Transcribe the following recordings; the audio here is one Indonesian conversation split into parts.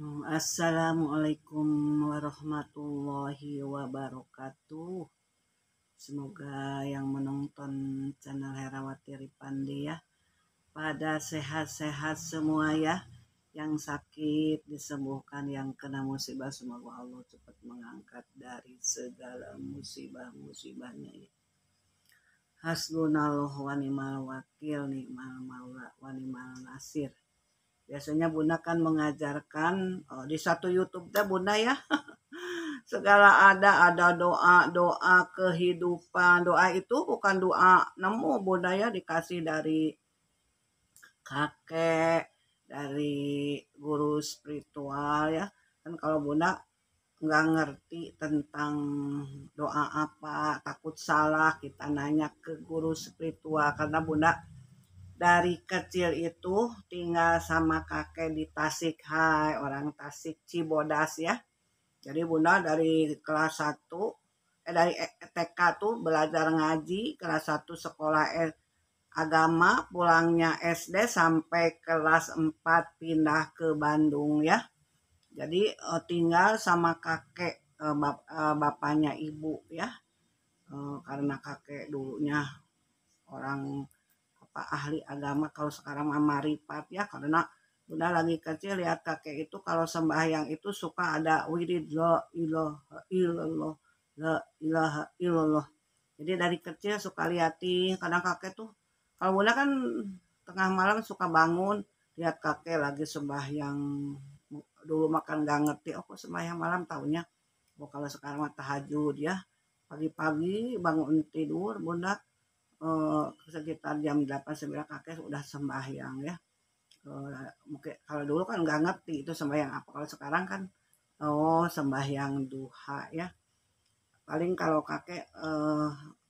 Assalamualaikum warahmatullahi wabarakatuh. Semoga yang menonton channel Herawati Ripandi ya pada sehat-sehat semua ya. Yang sakit disembuhkan, yang kena musibah semoga Allah cepat mengangkat dari segala musibah-musibahnya ya. Hasbunallahu wa ni'mal wakil, ni'mal maula wa ni'mal nasir. Biasanya Bunda kan mengajarkan di satu YouTube teh Bunda ya. Segala ada doa kehidupan. Doa itu bukan doa nemu Bunda ya, dikasih dari kakek, dari guru spiritual ya. Kan kalau Bunda nggak ngerti tentang doa apa, takut salah, kita nanya ke guru spiritual karena Bunda dari kecil itu tinggal sama kakek di Tasik, hai orang Tasik Cibodas ya. Jadi Bunda dari kelas 1 dari TK tuh belajar ngaji, kelas 1 sekolah agama, pulangnya SD sampai kelas 4 pindah ke Bandung ya. Jadi tinggal sama kakek, bapaknya ibu ya. Karena kakek dulunya orang ahli agama, kalau sekarang marifat ya, karena Bunda lagi kecil lihat kakek itu kalau sembahyang itu suka ada wirid la ilaha illallah, la ilaha illallah. Jadi dari kecil suka liatin, kadang kakek tuh kalau Bunda kan tengah malam suka bangun lihat kakek lagi sembahyang. Dulu makan gak ngerti kok sembahyang malam, taunya kalau sekarang mah tahajud ya. Pagi-pagi bangun tidur Bunda sekitar jam 8-9 kakek udah sembahyang ya. Mungkin kalau dulu kan nggak ngerti itu sembahyang apa, kalau sekarang kan sembahyang duha ya. Paling kalau kakek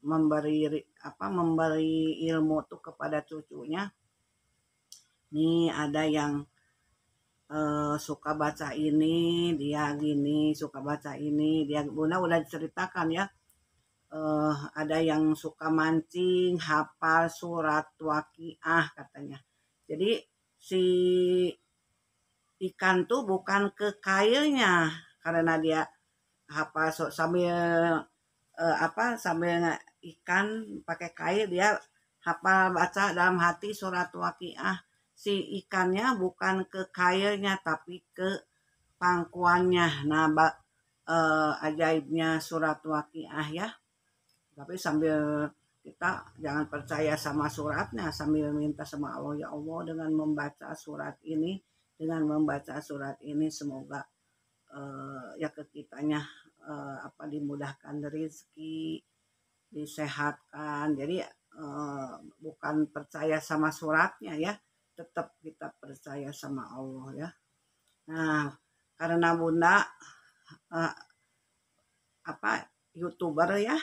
memberi ilmu tuh kepada cucunya. Nih ada yang suka baca ini dia gini, suka baca ini dia. Bunda udah diceritakan ya. Ada yang suka mancing, hafal surat Waqiah katanya. Jadi si ikan tuh bukan ke kailnya, karena dia hafal sambil sambil ikan pakai kail, dia hafal baca dalam hati surat Waqiah. Si ikannya bukan ke kailnya tapi ke pangkuannya. Nah, ajaibnya surat Waqiah ya. Tapi sambil kita jangan percaya sama suratnya, sambil minta sama Allah, ya Allah dengan membaca surat ini, semoga ya ke kitanya dimudahkan rezeki, disehatkan. Jadi bukan percaya sama suratnya ya, tetap kita percaya sama Allah ya. Nah, karena Bunda YouTuber ya.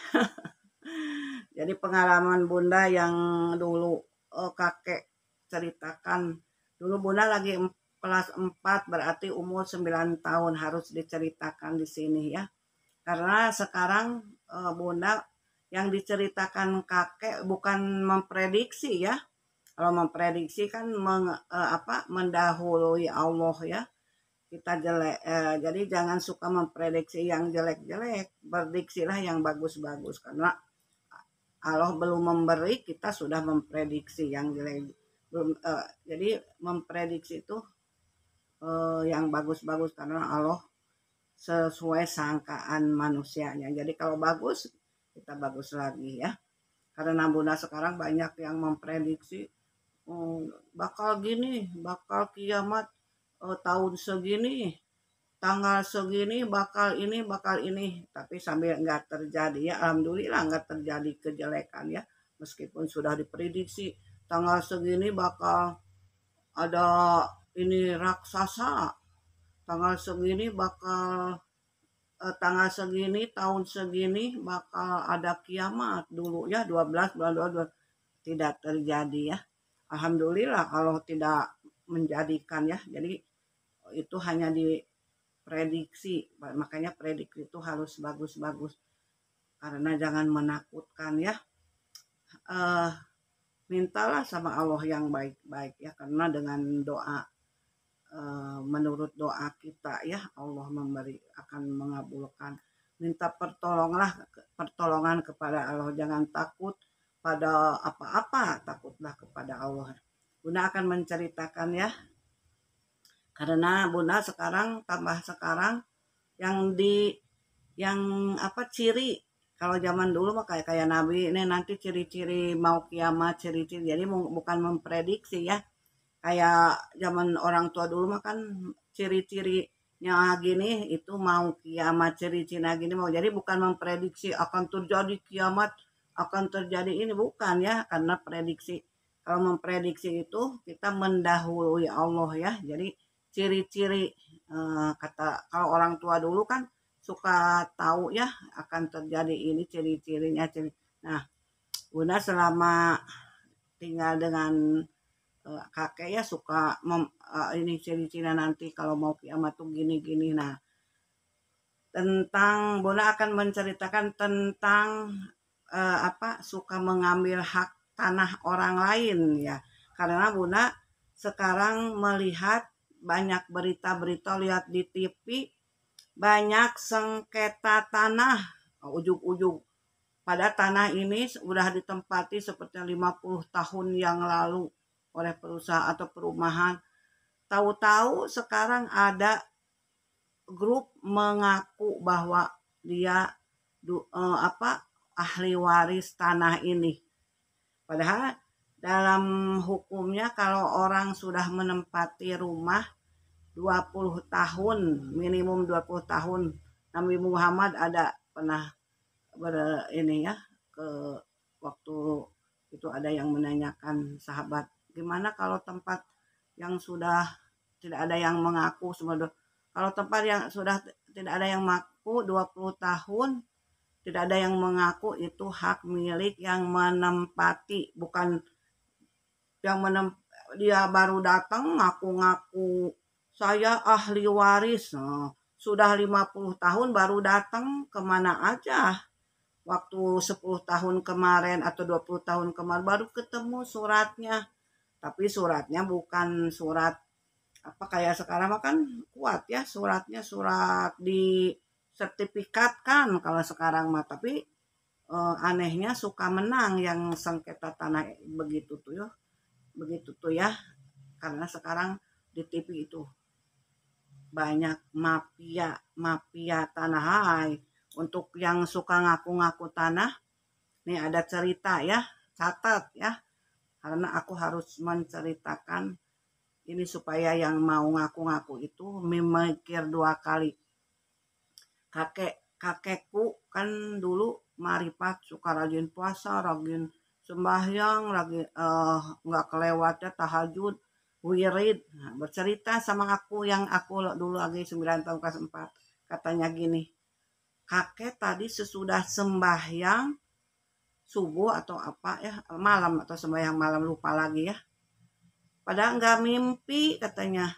Jadi pengalaman Bunda yang dulu kakek ceritakan. Dulu Bunda lagi kelas 4, berarti umur 9 tahun, harus diceritakan di sini ya. Karena sekarang Bunda yang diceritakan kakek bukan memprediksi ya. Kalau memprediksi kan mendahului Allah ya. Kita jelek, jadi jangan suka memprediksi yang jelek-jelek, berdiksilah yang bagus-bagus, karena Allah belum memberi, kita sudah memprediksi yang jelek. Belum, jadi memprediksi itu yang bagus-bagus karena Allah sesuai sangkaan manusianya. Jadi kalau bagus, kita bagus lagi ya. Karena Bunda sekarang banyak yang memprediksi bakal gini, bakal kiamat tahun segini, tanggal segini, bakal ini, tapi sambil nggak terjadi ya. Alhamdulillah nggak terjadi kejelekan ya, meskipun sudah diprediksi tanggal segini bakal ada ini raksasa, tanggal segini bakal tanggal segini tahun segini bakal ada kiamat dulu ya, 12 bulan 12 tidak terjadi ya. Alhamdulillah kalau tidak menjadikan ya. Jadi itu hanya diprediksi, makanya prediksi itu harus bagus-bagus karena jangan menakutkan ya. Mintalah sama Allah yang baik-baik ya, karena dengan doa menurut doa kita ya, Allah akan mengabulkan. Minta pertolongan kepada Allah, jangan takut pada apa-apa, takutlah kepada Allah. Bunda akan menceritakan ya, karena Bunda tambah sekarang yang ciri kalau zaman dulu mah kayak Nabi ini nanti ciri-ciri mau kiamat, ciri-ciri, jadi bukan memprediksi ya, kayak zaman orang tua dulu mah kan ciri-cirinya gini itu mau kiamat, ciri-cirinya gini mau, jadi bukan memprediksi akan terjadi kiamat, akan terjadi ini, bukan ya, karena prediksi. Kalau memprediksi itu kita mendahului Allah ya, jadi ciri-ciri kata kalau orang tua dulu kan suka tahu ya akan terjadi ini ciri-cirinya. Nah, Bunda selama tinggal dengan kakek ya suka ini ciri-ciri nanti kalau mau kiamat tuh gini-gini. Nah, tentang Bunda akan menceritakan tentang suka mengambil hak tanah orang lain ya. Karena Bunda sekarang melihat banyak berita-berita, lihat di TV, banyak sengketa tanah, ujug-ujug pada tanah ini sudah ditempati seperti 50 tahun yang lalu oleh perusahaan atau perumahan. Tahu-tahu sekarang ada grup mengaku bahwa dia ahli waris tanah ini. Padahal dalam hukumnya kalau orang sudah menempati rumah 20 tahun, minimum 20 tahun. Nabi Muhammad ada pernah ini ya, ke waktu itu ada yang menanyakan sahabat, gimana kalau tempat yang sudah tidak ada yang mengaku semua, kalau tempat yang sudah tidak ada yang mengaku 20 tahun, tidak ada yang mengaku, itu hak milik yang menempati, bukan yang dia baru datang ngaku-ngaku saya ahli waris. Sudah 50 tahun baru datang, kemana aja? Waktu 10 tahun kemarin atau 20 tahun kemarin baru ketemu suratnya. Tapi suratnya bukan surat kayak sekarang kan kuat ya suratnya, surat di sertifikat kan kalau sekarang mah. Tapi anehnya suka menang yang sengketa tanah begitu tuh ya. Karena sekarang di TV itu banyak mafia tanah. Untuk yang suka ngaku-ngaku tanah, nih ada cerita ya, catat ya, karena aku harus menceritakan ini supaya yang mau ngaku-ngaku itu memikir 2 kali. Kakekku kan dulu marifat, suka rajin puasa, rajin sembahyang, lagi nggak kelewatnya tahajud, wirid. Nah, bercerita sama aku yang aku dulu lagi 9 tahun kelas 4. Katanya gini, kakek tadi sesudah sembahyang subuh atau malam atau sembahyang malam, lupa lagi ya. Padahal nggak mimpi katanya.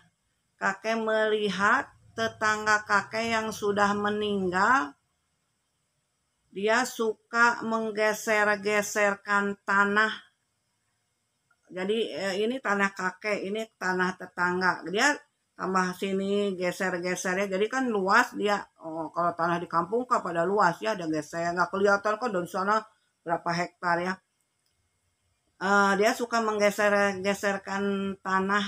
Kakek melihat tetangga kakek yang sudah meninggal, dia suka menggeser-geserkan tanah. Jadi ini tanah kakek, ini tanah tetangga. Dia tambah sini geser-geser ya. Jadi kan luas dia. Kalau tanah di kampung kan pada luas ya, ada geser. Nggak kelihatan kan dari sana berapa hektar ya. Dia suka menggeser-geserkan tanah.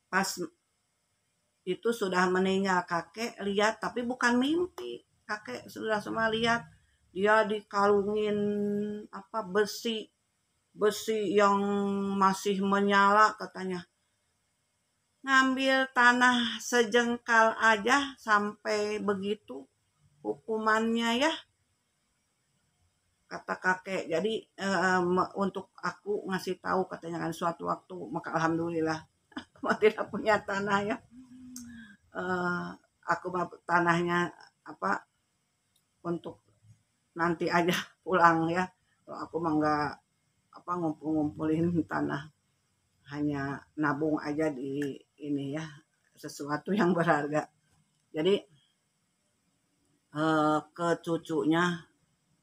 Pas itu sudah meninggal kakek lihat, tapi bukan mimpi. Kakek sudah semua lihat, dia dikalungin besi yang masih menyala katanya. Ngambil tanah sejengkal aja sampai begitu hukumannya ya, kata kakek. Jadi untuk aku ngasih tahu katanya kan suatu waktu, maka alhamdulillah aku tidak punya tanah ya. Aku tanahnya untuk nanti aja pulang ya. Aku mah nggak ngumpul-ngumpulin tanah, hanya nabung aja di ini ya, sesuatu yang berharga. Jadi ke cucunya,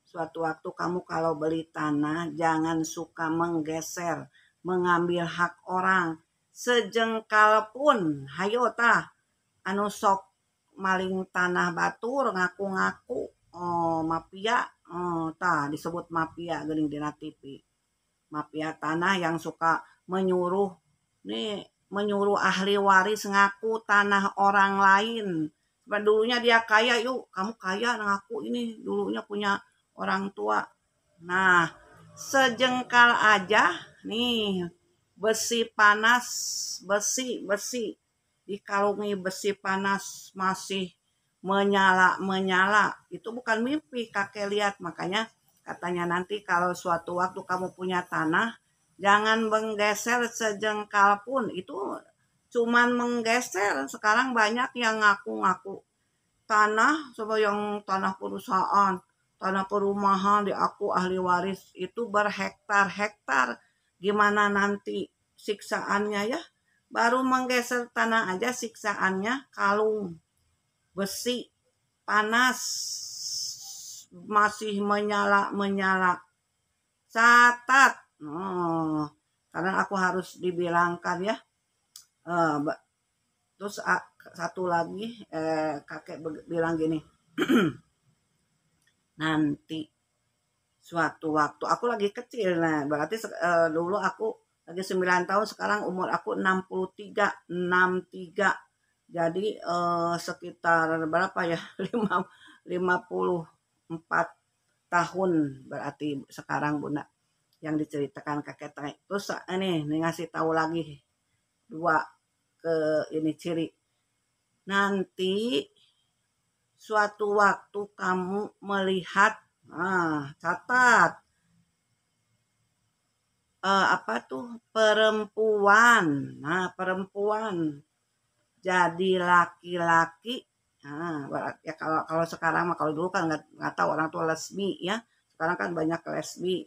suatu waktu kamu kalau beli tanah jangan suka menggeser, mengambil hak orang. sejengkal pun hayo tah anu sok maling tanah batur ngaku-ngaku mafia tah disebut mafia geuning dina TV. Mafia tanah yang suka menyuruh ahli waris ngaku tanah orang lain. Dulunya dia kaya, yuk kamu kaya, ngaku ini dulunya punya orang tua. Nah, sejengkal aja nih besi panas, besi dikalungi besi panas masih menyala. Itu bukan mimpi, kakek lihat. Makanya katanya nanti kalau suatu waktu kamu punya tanah, jangan menggeser sejengkal pun. Itu cuman menggeser. Sekarang banyak yang ngaku-ngaku tanah, coba yang tanah perusahaan, tanah perumahan di aku ahli waris itu berhektar-hektar. Gimana nanti siksaannya ya? Baru menggeser tanah aja siksaannya kalung besi panas masih menyala. Catat. Karena aku harus dibilangkan ya. Terus satu lagi kakek bilang gini. Nanti suatu waktu aku lagi kecil, nah berarti dulu aku lagi 9 tahun, sekarang umur aku 63. Jadi sekitar berapa ya? 54 tahun berarti sekarang Bunda yang diceritakan kakek tadi. Terus ini ngasih tahu lagi dua ini ciri. Nanti suatu waktu kamu melihat catat apa tuh perempuan. Nah, perempuan jadi laki-laki. Ya kalau sekarang mah, kalau dulu kan nggak tahu orang tua lesbi ya. Sekarang kan banyak lesbi.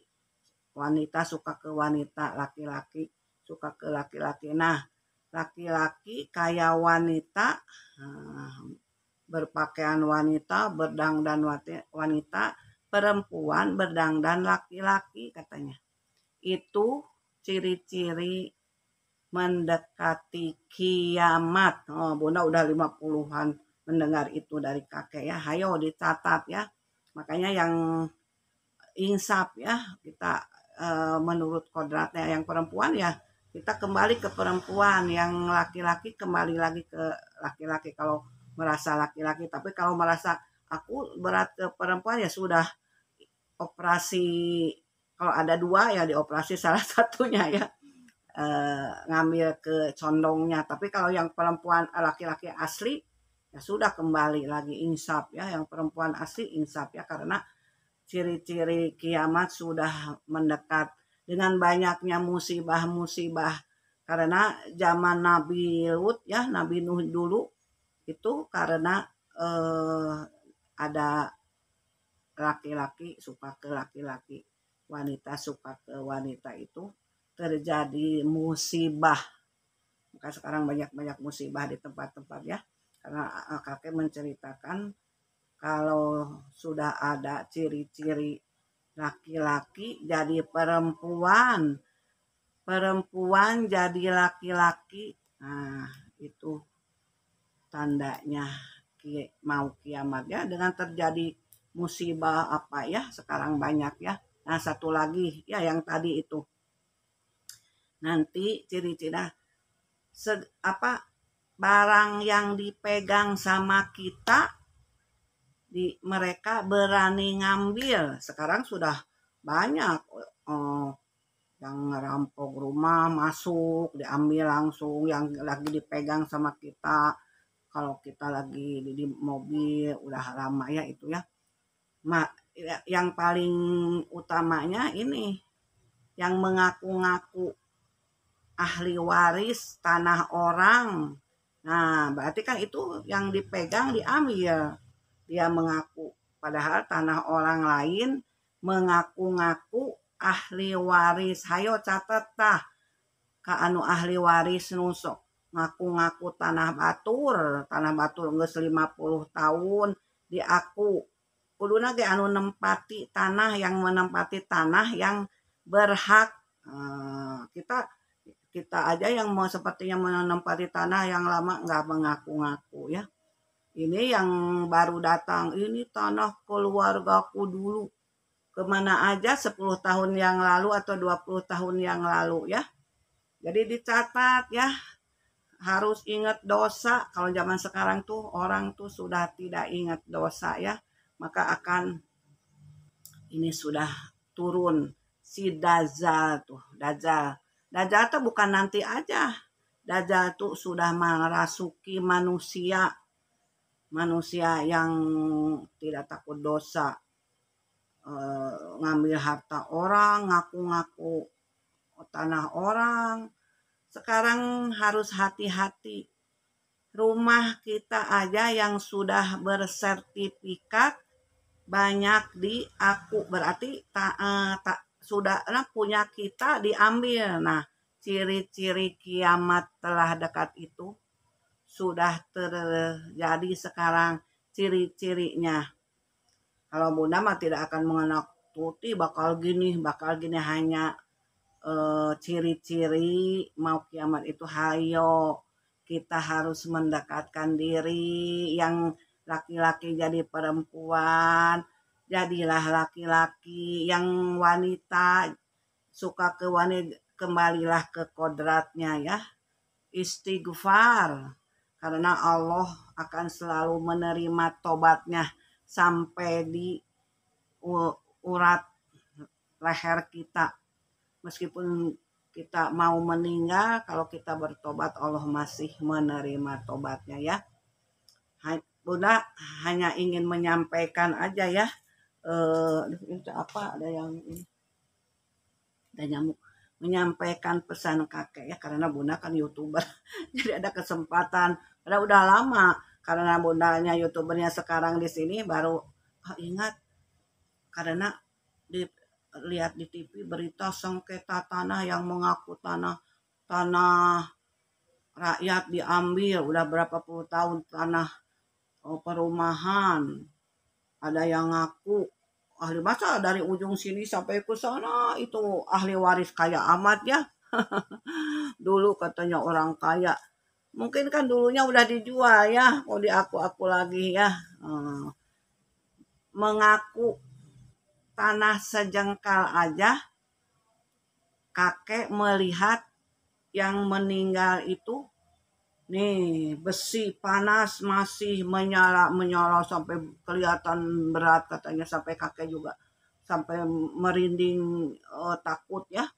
Wanita suka ke wanita, laki-laki suka ke laki-laki. Nah, laki-laki kayak wanita, berpakaian wanita, berdangdan wanita, perempuan berdangdan laki-laki katanya. Itu ciri-ciri mendekati kiamat. Bunda udah 50-an mendengar itu dari kakek ya. Hayo dicatat ya. Makanya yang insaf ya, kita menurut kodratnya yang perempuan ya kita kembali ke perempuan, yang laki-laki kembali lagi ke laki-laki kalau merasa laki-laki. Tapi kalau merasa aku berat ke perempuan ya sudah operasi. Kalau ada dua ya dioperasi salah satunya ya, ngambil ke condongnya. Tapi kalau yang perempuan laki-laki asli ya sudah kembali lagi insaf ya, yang perempuan asli insaf ya, karena ciri-ciri kiamat sudah mendekat dengan banyaknya musibah-musibah. Karena zaman Nabi Lut ya, Nabi Nuh dulu itu karena ada laki-laki suka ke laki-laki, wanita suka ke wanita, itu terjadi musibah. Maka sekarang banyak musibah di tempat-tempat ya. Karena kakek menceritakan kalau sudah ada ciri-ciri laki-laki jadi perempuan, perempuan jadi laki-laki, nah itu tandanya mau kiamat ya, dengan terjadi musibah apa ya sekarang banyak ya. Nah satu lagi ya yang tadi itu, nanti ciri-ciri apa barang yang dipegang sama kita mereka berani ngambil. Sekarang sudah banyak yang ngerampok rumah, masuk diambil langsung, yang lagi dipegang sama kita. Kalau kita lagi di mobil udah lama ya itu ya. Yang paling utamanya ini yang mengaku-ngaku ahli waris tanah orang. Nah, berarti kan itu yang dipegang diambil. Dia mengaku, padahal tanah orang lain mengaku-ngaku ahli waris. Hayo catat tah ka anu ahli waris nusok ngaku-ngaku tanah batur geus 50 tahun diaku. Kuduna ge anu nempati tanah, yang menempati tanah yang berhak. Kita kita aja yang mau sepertinya menempati tanah yang lama nggak mengaku-ngaku ya. Ini yang baru datang, ini tanah keluargaku dulu. Kemana aja 10 tahun yang lalu atau 20 tahun yang lalu ya. Jadi dicatat ya, harus ingat dosa. Kalau zaman sekarang tuh orang tuh sudah tidak ingat dosa ya, maka akan ini sudah turun si Dajjal tuh. Dajjal tuh bukan nanti aja. Dajjal tuh sudah merasuki manusia yang tidak takut dosa, ngambil harta orang, ngaku-ngaku tanah orang. Sekarang harus hati-hati. Rumah kita aja yang sudah bersertifikat banyak diaku, berarti sudah punya kita diambil. Nah, ciri-ciri kiamat telah dekat itu sudah terjadi sekarang ciri-cirinya. Kalau Bunda mah tidak akan mengenal bakal gini, hanya ciri-ciri mau kiamat itu. Hayo, kita harus mendekatkan diri, yang laki-laki jadi perempuan, jadilah laki-laki, yang wanita suka ke wanita kembalilah ke kodratnya ya. Istighfar, karena Allah akan selalu menerima tobatnya sampai di urat leher kita. Meskipun kita mau meninggal, kalau kita bertobat Allah masih menerima tobatnya ya. Bunda hanya ingin menyampaikan aja ya. Ada yang ini, ada nyamuk, menyampaikan pesan kakek ya, karena Bunda kan YouTuber. Jadi ada kesempatan. Padahal udah lama, karena Bundanya YouTubernya sekarang di sini baru ingat, karena lihat di TV berita sengketa tanah yang mengaku tanah rakyat diambil, udah berapa puluh tahun tanah perumahan. Ada yang ngaku ahli, masa dari ujung sini sampai ke sana itu ahli waris kaya amat ya. Dulu katanya orang kaya, mungkin kan dulunya udah dijual ya, mau diaku-aku lagi ya. Mengaku tanah sejengkal aja, kakek melihat yang meninggal itu nih besi panas masih menyala sampai kelihatan berat katanya, sampai kakek juga sampai merinding, takut ya,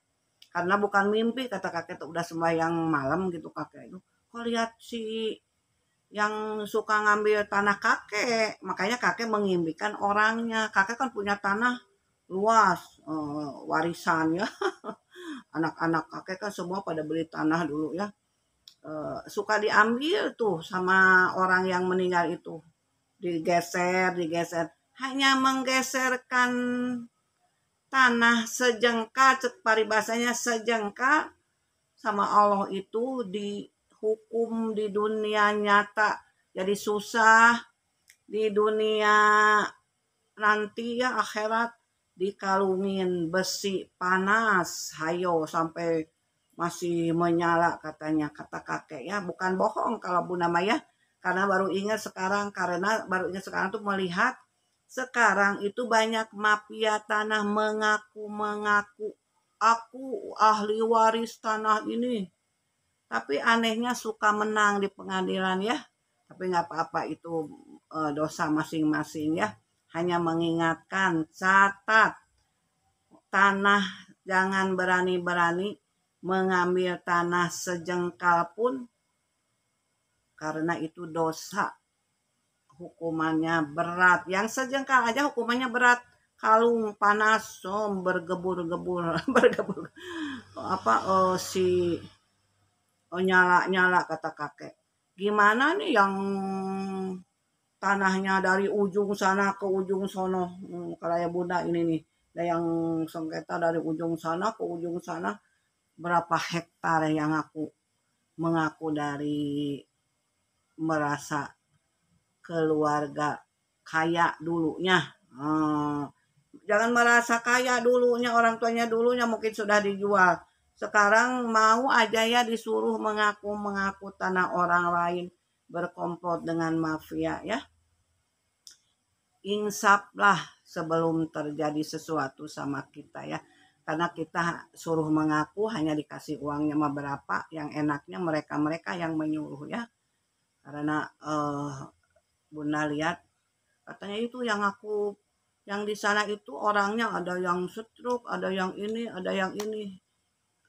karena bukan mimpi kata kakek tuh, udah sembahyang malam gitu kakek itu kok lihat si yang suka ngambil tanah kakek, makanya kakek mengimpikan orangnya. Kakek kan punya tanah luas, warisan ya. Anak-anak kakek kan semua pada beli tanah dulu ya. Suka diambil tuh sama orang yang meninggal itu, digeser, hanya menggeserkan tanah sejengkal, paribasanya sejengkal, sama Allah itu dihukum di dunia nyata jadi susah, di dunia nanti ya akhirat dikalungin besi panas, hayo sampai masih menyala katanya, kata kakek ya. Bukan bohong kalau Bunda Maya, karena baru ingat sekarang, tuh melihat sekarang itu banyak mafia tanah mengaku aku ahli waris tanah ini, tapi anehnya suka menang di pengadilan ya. Tapi nggak apa-apa, itu dosa masing-masing ya. Hanya mengingatkan, catat tanah, jangan berani-berani mengambil tanah sejengkal pun, karena itu dosa, hukumannya berat. Yang sejengkal aja hukumannya berat, kalung panas, bergebur-gebur nyala kata kakek. Gimana nih yang tanahnya dari ujung sana ke ujung sono, kayak Bunda ini nih, ada yang sengketa dari ujung sana ke ujung sana, berapa hektar yang aku mengaku dari merasa keluarga kaya dulunya. Jangan merasa kaya dulunya, orang tuanya dulunya mungkin sudah dijual. Sekarang mau aja ya disuruh mengaku tanah orang lain, berkomplot dengan mafia ya. Insaplah sebelum terjadi sesuatu sama kita ya. Karena kita suruh mengaku hanya dikasih uangnya berapa, yang enaknya mereka-mereka yang menyuruh ya. Karena Bunda lihat katanya itu yang di sana itu orangnya ada yang stroke, ada yang ini, ada yang ini.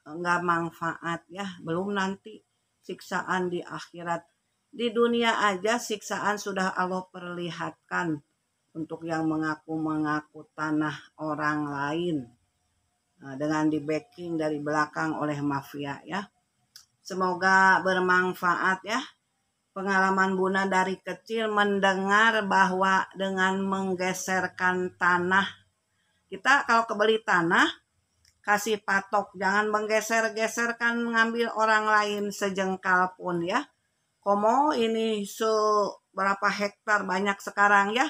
Enggak manfaat ya, belum nanti siksaan di akhirat. Di dunia aja siksaan sudah Allah perlihatkan untuk yang mengaku tanah orang lain, dengan di backing dari belakang oleh mafia ya. Semoga bermanfaat ya. Pengalaman Bunda dari kecil mendengar bahwa dengan menggeserkan tanah, kita kalau kebeli tanah kasih patok, jangan menggeser-geserkan, mengambil orang lain sejengkal pun ya. Komo ini seberapa hektar banyak sekarang ya.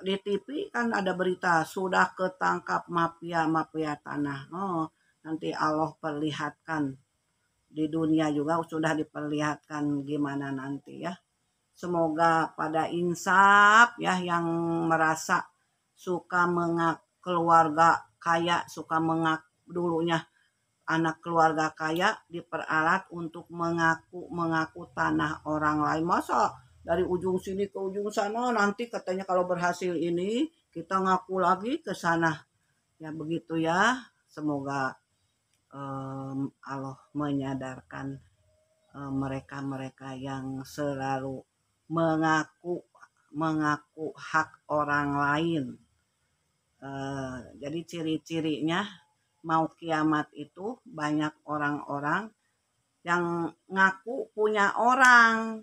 Di TV kan ada berita sudah ketangkap mafia tanah. Oh, nanti Allah perlihatkan. Di dunia juga sudah diperlihatkan gimana nanti ya. Semoga pada insaf ya, yang merasa suka keluarga kaya, suka dulunya anak keluarga kaya diperalat untuk mengaku tanah orang lain. Masa dari ujung sini ke ujung sana, nanti katanya kalau berhasil ini kita ngaku lagi ke sana. Ya begitu ya. Semoga Allah menyadarkan mereka-mereka yang selalu mengaku hak orang lain. Jadi ciri-cirinya mau kiamat itu banyak orang-orang yang ngaku punya orang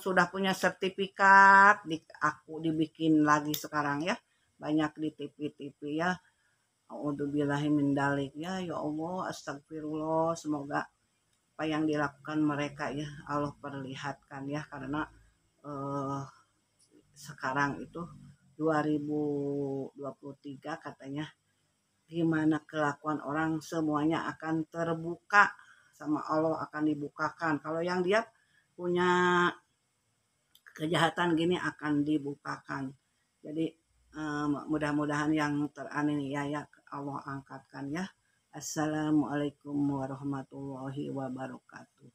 sudah punya sertifikat, aku dibikin lagi sekarang ya, banyak di TV-TV ya. A'udzubillahimindzalik ya, ya Allah, astagfirullah. Semoga apa yang dilakukan mereka ya Allah perlihatkan ya, karena sekarang itu 2023 katanya gimana kelakuan orang semuanya akan terbuka sama Allah, akan dibukakan. Kalau yang dia punya kejahatan gini akan dibukakan. Jadi mudah-mudahan yang teraniaya Allah angkatkan ya. Assalamualaikum warahmatullahi wabarakatuh.